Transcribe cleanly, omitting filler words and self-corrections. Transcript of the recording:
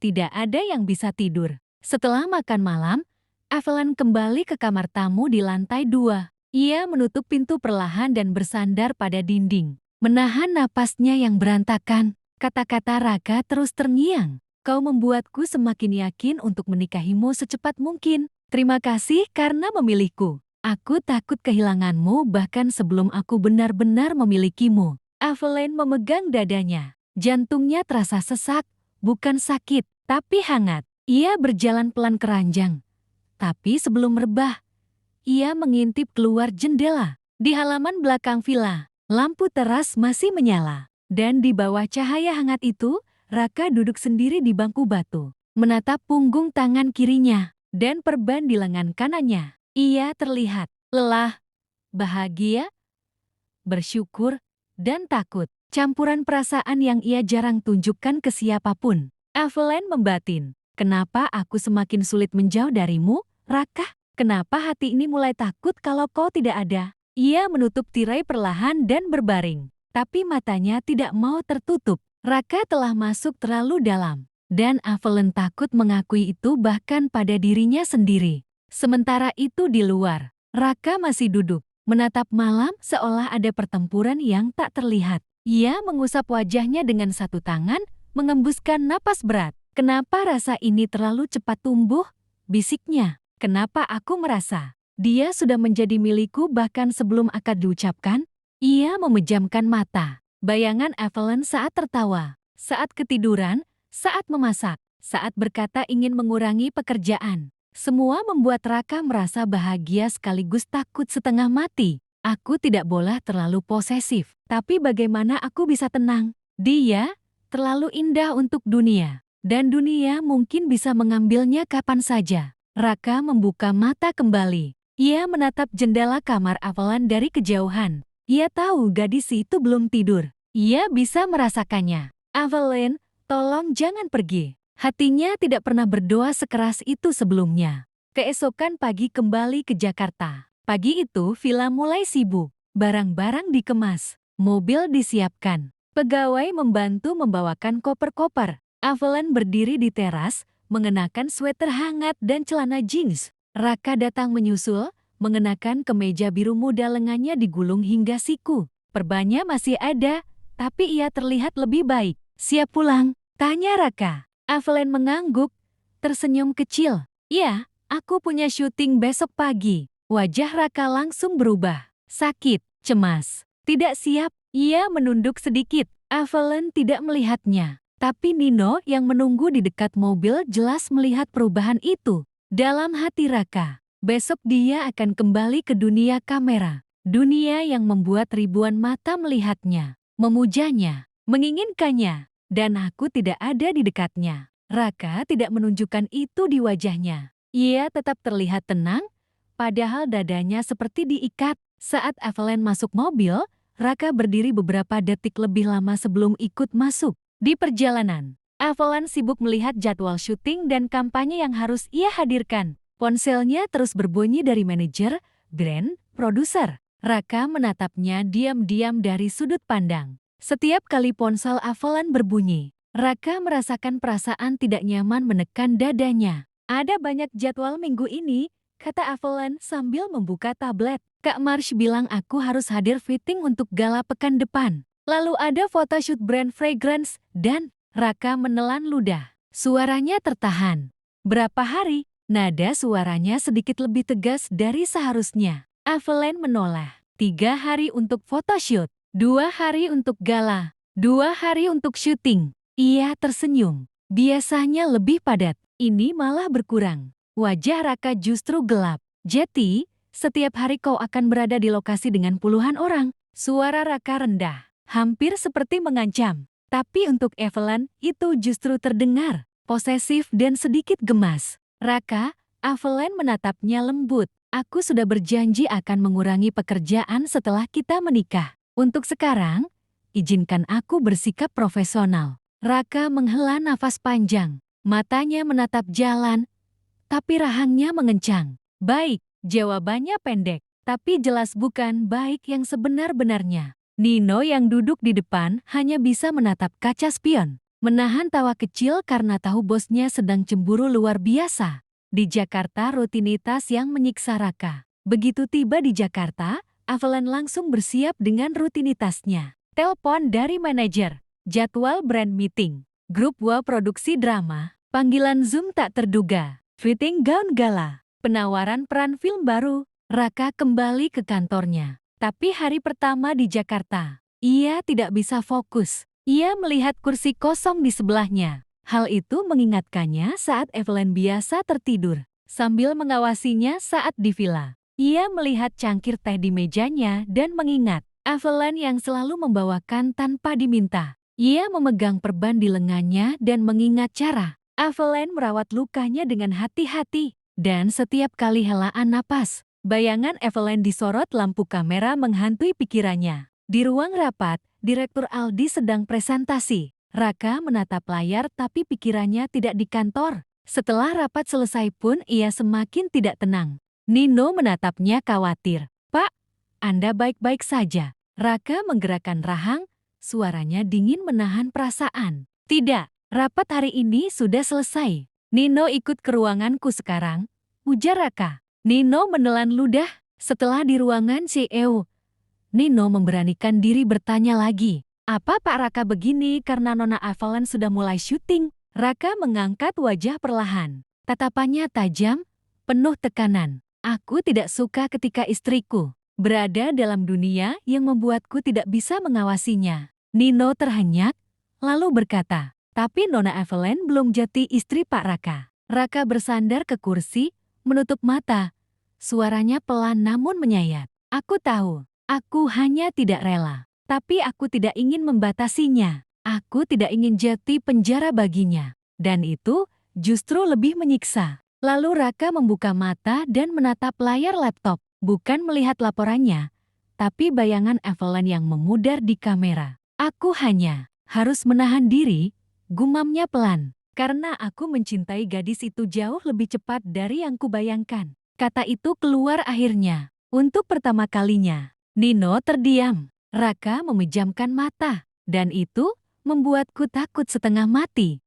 Tidak ada yang bisa tidur. Setelah makan malam, Evelyn kembali ke kamar tamu di lantai 2. Ia menutup pintu perlahan dan bersandar pada dinding. Menahan napasnya yang berantakan, kata-kata Raka terus terngiang. Kau membuatku semakin yakin untuk menikahimu secepat mungkin. Terima kasih karena memilihku. Aku takut kehilanganmu bahkan sebelum aku benar-benar memilikimu. Evelyn memegang dadanya. Jantungnya terasa sesak, bukan sakit, tapi hangat. Ia berjalan pelan ke ranjang. Tapi sebelum merebah, ia mengintip keluar jendela. Di halaman belakang villa, lampu teras masih menyala. Dan di bawah cahaya hangat itu, Raka duduk sendiri di bangku batu, menatap punggung tangan kirinya dan perban di lengan kanannya. Ia terlihat lelah, bahagia, bersyukur, dan takut. Campuran perasaan yang ia jarang tunjukkan ke siapapun. Evelyn membatin. Kenapa aku semakin sulit menjauh darimu, Raka? Kenapa hati ini mulai takut kalau kau tidak ada? Ia menutup tirai perlahan dan berbaring. Tapi matanya tidak mau tertutup. Raka telah masuk terlalu dalam. Dan Evelyn takut mengakui itu bahkan pada dirinya sendiri. Sementara itu di luar, Raka masih duduk, menatap malam seolah ada pertempuran yang tak terlihat. Ia mengusap wajahnya dengan satu tangan, mengembuskan napas berat. Kenapa rasa ini terlalu cepat tumbuh? Bisiknya. Kenapa aku merasa dia sudah menjadi milikku bahkan sebelum akad diucapkan? Ia memejamkan mata. Bayangan Evelyn saat tertawa, saat ketiduran, saat memasak, saat berkata ingin mengurangi pekerjaan. Semua membuat Raka merasa bahagia sekaligus takut setengah mati. Aku tidak boleh terlalu posesif, tapi bagaimana aku bisa tenang? Dia terlalu indah untuk dunia, dan dunia mungkin bisa mengambilnya kapan saja. Raka membuka mata kembali. Ia menatap jendela kamar Evelyn dari kejauhan. Ia tahu gadis itu belum tidur. Ia bisa merasakannya. Evelyn, tolong jangan pergi. Hatinya tidak pernah berdoa sekeras itu sebelumnya. Keesokan pagi kembali ke Jakarta. Pagi itu villa mulai sibuk. Barang-barang dikemas. Mobil disiapkan. Pegawai membantu membawakan koper-koper. Evelyn berdiri di teras, mengenakan sweater hangat dan celana jeans. Raka datang menyusul, mengenakan kemeja biru muda lengannya digulung hingga siku. Perbannya masih ada, tapi ia terlihat lebih baik. Siap pulang? Tanya Raka. Evelyn mengangguk, tersenyum kecil. Iya, aku punya syuting besok pagi. Wajah Raka langsung berubah. Sakit, cemas, tidak siap. Ia menunduk sedikit. Evelyn tidak melihatnya. Tapi Nino yang menunggu di dekat mobil jelas melihat perubahan itu. Dalam hati Raka, besok dia akan kembali ke dunia kamera. Dunia yang membuat ribuan mata melihatnya, memujanya, menginginkannya. Dan aku tidak ada di dekatnya. Raka tidak menunjukkan itu di wajahnya. Ia tetap terlihat tenang, padahal dadanya seperti diikat. Saat Evelyn masuk mobil, Raka berdiri beberapa detik lebih lama sebelum ikut masuk. Di perjalanan, Evelyn sibuk melihat jadwal syuting dan kampanye yang harus ia hadirkan. Ponselnya terus berbunyi dari manajer, brand, produser. Raka menatapnya diam-diam dari sudut pandang. Setiap kali ponsel Evelyn berbunyi, Raka merasakan perasaan tidak nyaman menekan dadanya. Ada banyak jadwal minggu ini, kata Evelyn sambil membuka tablet. Kak Marsh bilang aku harus hadir fitting untuk gala pekan depan. Lalu ada photoshoot brand fragrance, dan Raka menelan ludah. Suaranya tertahan. Berapa hari? Nada suaranya sedikit lebih tegas dari seharusnya. Evelyn menoleh. 3 hari untuk photoshoot, 2 hari untuk gala, 2 hari untuk syuting. Ia tersenyum. Biasanya lebih padat, ini malah berkurang. Wajah Raka justru gelap. Jeti, setiap hari kau akan berada di lokasi dengan puluhan orang. Suara Raka rendah, hampir seperti mengancam. Tapi untuk Evelyn, itu justru terdengar posesif dan sedikit gemas. Raka, Evelyn menatapnya lembut. Aku sudah berjanji akan mengurangi pekerjaan setelah kita menikah. Untuk sekarang, izinkan aku bersikap profesional. Raka menghela nafas panjang. Matanya menatap jalan, tapi rahangnya mengencang. Baik, jawabannya pendek, tapi jelas bukan baik yang sebenar-benarnya. Nino yang duduk di depan hanya bisa menatap kaca spion. Menahan tawa kecil karena tahu bosnya sedang cemburu luar biasa. Di Jakarta rutinitas yang menyiksa Raka. Begitu tiba di Jakarta, Evelyn langsung bersiap dengan rutinitasnya. Telepon dari manajer, jadwal brand meeting, grup WA produksi drama, panggilan Zoom tak terduga, fitting gown gala, penawaran peran film baru. Raka kembali ke kantornya. Tapi hari pertama di Jakarta, ia tidak bisa fokus. Ia melihat kursi kosong di sebelahnya. Hal itu mengingatkannya saat Evelyn biasa tertidur, sambil mengawasinya saat di villa. Ia melihat cangkir teh di mejanya dan mengingat Evelyn yang selalu membawakan tanpa diminta. Ia memegang perban di lengannya dan mengingat cara Evelyn merawat lukanya dengan hati-hati. Dan setiap kali helaan napas, bayangan Evelyn disorot lampu kamera menghantui pikirannya. Di ruang rapat, Direktur Aldi sedang presentasi. Raka menatap layar tapi pikirannya tidak di kantor. Setelah rapat selesai pun ia semakin tidak tenang. Nino menatapnya khawatir. "Pak, Anda baik-baik saja?" Raka menggerakkan rahang, suaranya dingin menahan perasaan. "Tidak, rapat hari ini sudah selesai. Nino ikut ke ruanganku sekarang," ujar Raka. Nino menelan ludah. Setelah di ruangan CEO, Nino memberanikan diri bertanya lagi. "Apa Pak Raka begini karena Nona Evelyn sudah mulai syuting?" Raka mengangkat wajah perlahan. Tatapannya tajam, penuh tekanan. "Aku tidak suka ketika istriku berada dalam dunia yang membuatku tidak bisa mengawasinya." Nino terhenyak, lalu berkata, "Tapi Nona Evelyn belum jadi istri Pak Raka." Raka bersandar ke kursi, menutup mata. Suaranya pelan namun menyayat. "Aku tahu, aku hanya tidak rela. Tapi aku tidak ingin membatasinya. Aku tidak ingin jadi penjara baginya. Dan itu justru lebih menyiksa." Lalu Raka membuka mata dan menatap layar laptop. Bukan melihat laporannya, tapi bayangan Evelyn yang memudar di kamera. "Aku hanya harus menahan diri," gumamnya pelan. "Karena aku mencintai gadis itu jauh lebih cepat dari yang kubayangkan." Kata itu keluar akhirnya. Untuk pertama kalinya, Nino terdiam. Raka memejamkan mata. Dan itu membuatku takut setengah mati.